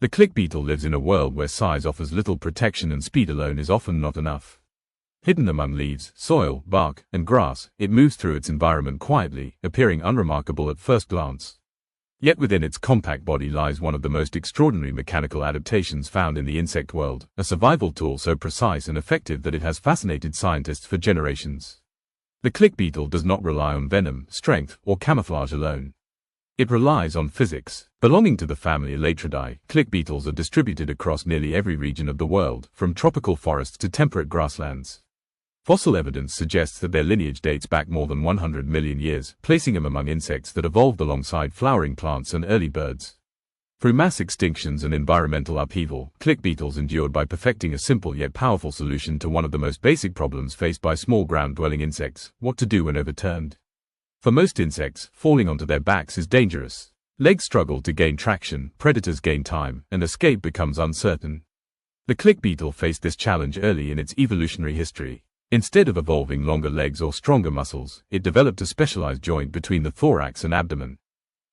The click beetle lives in a world where size offers little protection and speed alone is often not enough. Hidden among leaves, soil, bark, and grass, it moves through its environment quietly, appearing unremarkable at first glance. Yet within its compact body lies one of the most extraordinary mechanical adaptations found in the insect world, a survival tool so precise and effective that it has fascinated scientists for generations. The click beetle does not rely on venom, strength, or camouflage alone. It relies on physics. Belonging to the family elateridae, click beetles are distributed across nearly every region of the world, from tropical forests to temperate grasslands. Fossil evidence suggests that their lineage dates back more than 100 million years, placing them among insects that evolved alongside flowering plants and early birds. Through mass extinctions and environmental upheaval, click beetles endured by perfecting a simple yet powerful solution to one of the most basic problems faced by small ground-dwelling insects: what to do when overturned. For most insects, falling onto their backs is dangerous. Legs struggle to gain traction, predators gain time, and escape becomes uncertain. The click beetle faced this challenge early in its evolutionary history. Instead of evolving longer legs or stronger muscles, it developed a specialized joint between the thorax and abdomen.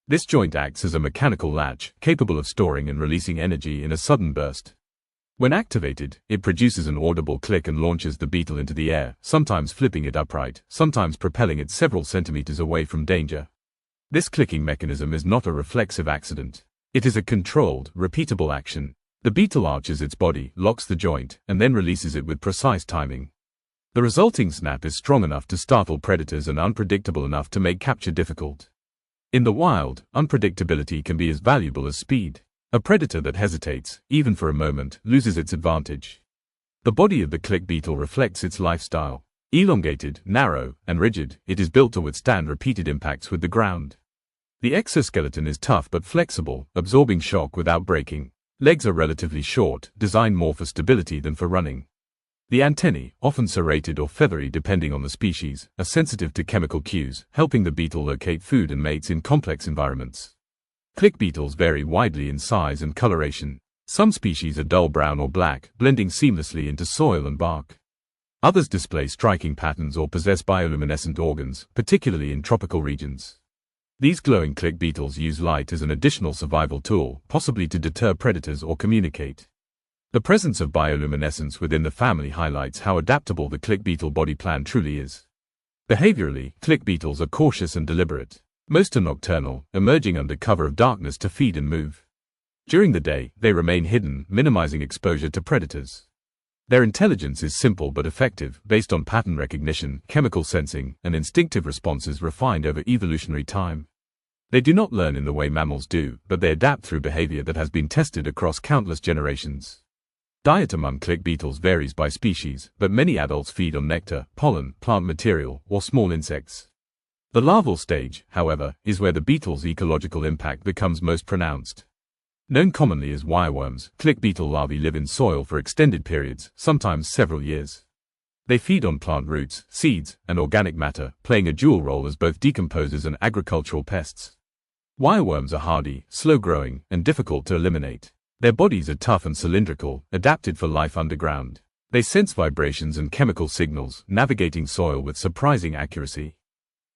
This joint acts as a mechanical latch, capable of storing and releasing energy in a sudden burst. When activated, it produces an audible click and launches the beetle into the air, sometimes flipping it upright, sometimes propelling it several centimeters away from danger. This clicking mechanism is not a reflexive accident. It is a controlled, repeatable action. The beetle arches its body, locks the joint, and then releases it with precise timing. The resulting snap is strong enough to startle predators and unpredictable enough to make capture difficult. In the wild, unpredictability can be as valuable as speed. A predator that hesitates, even for a moment, loses its advantage. The body of the click beetle reflects its lifestyle. Elongated, narrow, and rigid, it is built to withstand repeated impacts with the ground. The exoskeleton is tough but flexible, absorbing shock without breaking. Legs are relatively short, designed more for stability than for running. The antennae, often serrated or feathery depending on the species, are sensitive to chemical cues, helping the beetle locate food and mates in complex environments. Click beetles vary widely in size and coloration. Some species are dull brown or black, blending seamlessly into soil and bark. Others display striking patterns or possess bioluminescent organs, particularly in tropical regions. These glowing click beetles use light as an additional survival tool, possibly to deter predators or communicate. The presence of bioluminescence within the family highlights how adaptable the click beetle body plan truly is. Behaviorally, click beetles are cautious and deliberate. Most are nocturnal, emerging under cover of darkness to feed and move. During the day, they remain hidden, minimizing exposure to predators. Their intelligence is simple but effective, based on pattern recognition, chemical sensing, and instinctive responses refined over evolutionary time. They do not learn in the way mammals do, but they adapt through behavior that has been tested across countless generations. Diet among click beetles varies by species, but many adults feed on nectar, pollen, plant material, or small insects. The larval stage, however, is where the beetle's ecological impact becomes most pronounced. Known commonly as wireworms, click beetle larvae live in soil for extended periods, sometimes several years. They feed on plant roots, seeds, and organic matter, playing a dual role as both decomposers and agricultural pests. Wireworms are hardy, slow-growing, and difficult to eliminate. Their bodies are tough and cylindrical, adapted for life underground. They sense vibrations and chemical signals, navigating soil with surprising accuracy.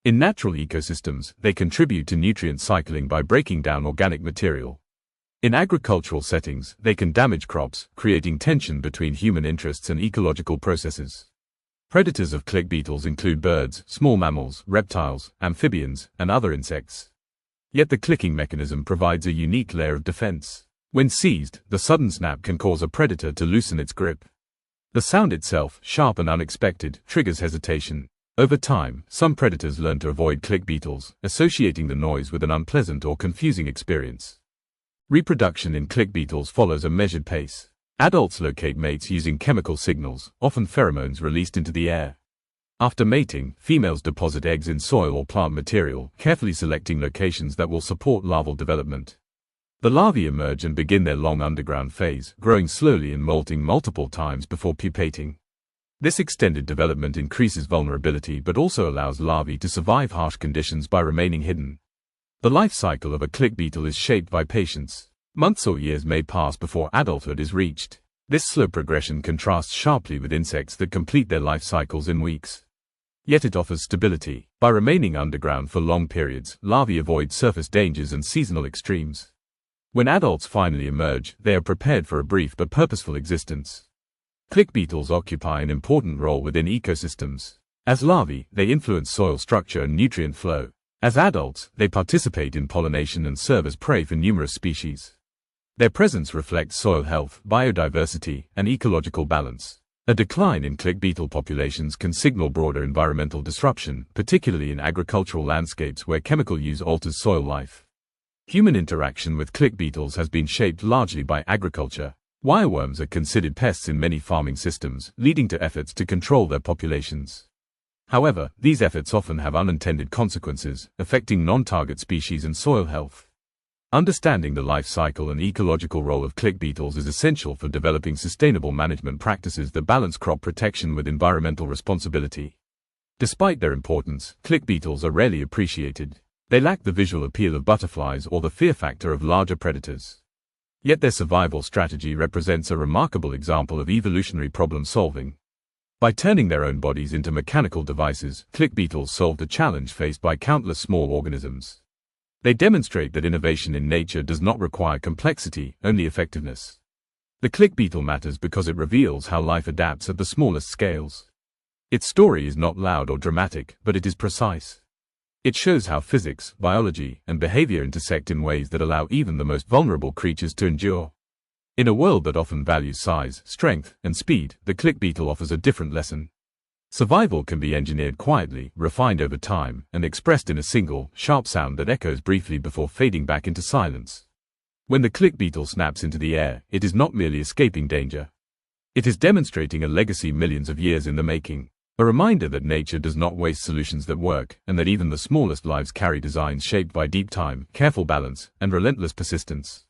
In natural ecosystems, they contribute to nutrient cycling by breaking down organic material. In agricultural settings, they can damage crops, creating tension between human interests and ecological processes. Predators of click beetles include birds, small mammals, reptiles, amphibians, and other insects. Yet the clicking mechanism provides a unique layer of defense. When seized, the sudden snap can cause a predator to loosen its grip. The sound itself, sharp and unexpected, triggers hesitation. Over time, some predators learn to avoid click beetles, associating the noise with an unpleasant or confusing experience. Reproduction in click beetles follows a measured pace. Adults locate mates using chemical signals, often pheromones released into the air. After mating, females deposit eggs in soil or plant material, carefully selecting locations that will support larval development. The larvae emerge and begin their long underground phase, growing slowly and molting multiple times before pupating. This extended development increases vulnerability but also allows larvae to survive harsh conditions by remaining hidden. The life cycle of a click beetle is shaped by patience. Months or years may pass before adulthood is reached. This slow progression contrasts sharply with insects that complete their life cycles in weeks. Yet it offers stability. By remaining underground for long periods, larvae avoid surface dangers and seasonal extremes. When adults finally emerge, they are prepared for a brief but purposeful existence. Click beetles occupy an important role within ecosystems. As larvae, they influence soil structure and nutrient flow. As adults, they participate in pollination and serve as prey for numerous species. Their presence reflects soil health, biodiversity, and ecological balance. A decline in click beetle populations can signal broader environmental disruption, particularly in agricultural landscapes where chemical use alters soil life. Human interaction with click beetles has been shaped largely by agriculture. Wireworms are considered pests in many farming systems, leading to efforts to control their populations. However, these efforts often have unintended consequences, affecting non-target species and soil health. Understanding the life cycle and ecological role of click beetles is essential for developing sustainable management practices that balance crop protection with environmental responsibility. Despite their importance, click beetles are rarely appreciated. They lack the visual appeal of butterflies or the fear factor of larger predators. Yet their survival strategy represents a remarkable example of evolutionary problem solving. By turning their own bodies into mechanical devices, click beetles solved a challenge faced by countless small organisms. They demonstrate that innovation in nature does not require complexity, only effectiveness. The click beetle matters because it reveals how life adapts at the smallest scales. Its story is not loud or dramatic, but it is precise. It shows how physics, biology, and behavior intersect in ways that allow even the most vulnerable creatures to endure. In a world that often values size, strength, and speed, the click beetle offers a different lesson. Survival can be engineered quietly, refined over time, and expressed in a single, sharp sound that echoes briefly before fading back into silence. When the click beetle snaps into the air, it is not merely escaping danger. It is demonstrating a legacy millions of years in the making. A reminder that nature does not waste solutions that work, and that even the smallest lives carry designs shaped by deep time, careful balance, and relentless persistence.